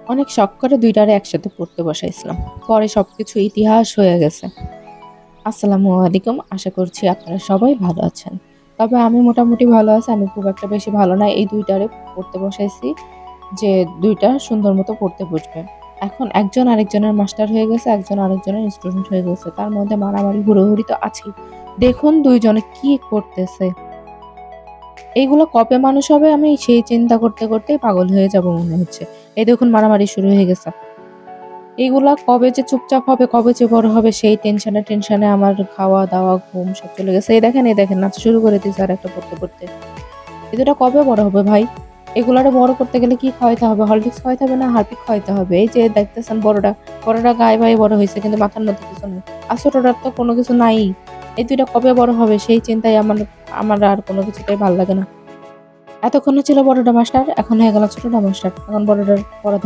অনেক শখ করে দুইটারে একসাথে পড়তে বসাইছিলাম। পরে সবকিছু ইতিহাস হয়ে গেছে। আসসালামু আলাইকুম। আশা করছি আপনারা সবাই ভালো আছেন। তবে আমি মোটামুটি ভালো আছি। আমি খুব একটা বেশি ভালো না। এই দুইটারে পড়তে বসাইছি যে ২ টা সুন্দর মতো পড়তে বসবে। এখন একজন আরেকজনের মাস্টার হয়ে গেছে, একজন আরেকজনের স্টুডেন্ট হয়ে গেছে। তার মধ্যে মারামারি হুড়োহুড়ি তো আছেই। দেখুন ২ জনে কি করতেছে। এইগুলো কবে মানুষ হবে আমি সেই চিন্তা করতে করতেই পাগল হয়ে যাব মনে হচ্ছে। এই দেখুন মারামারি শুরু হয়ে গেছে। এগুলা কবে যে চুপচাপ হবে, কবে যে বড় হবে সেই টেনশনে আমার খাওয়া-দাওয়া, ঘুম সব চলে গেছে। এই দেখেন নাচা শুরু করে দিছে আরেকটা পড়তে। এই ২ টা কবে বড় হবে ভাই? এগুলারে বড় করতে গেলে কি খাওয়াইতে হবে? হরলিক্স খাওয়াইতে হবে না হারপিক খাওয়াইতে হবে? এই যে দেখতেছেন বড়টা গায়ে বায়ে বড় হইছে কিন্তু মাথার মধ্যে কিছু নেই। আর ছোটটার তো কোনো কিছু নাই। এই ২ টা কবে বড় হবে সেই চিন্তায় আমার আর কোনো কিছুতেই ভাল লাগে না। এতক্ষণে ছিল বড়টা মাস্টার, এখন হয়ে গেল ছোটটা মাস্টার। এখন বড়টার পড়া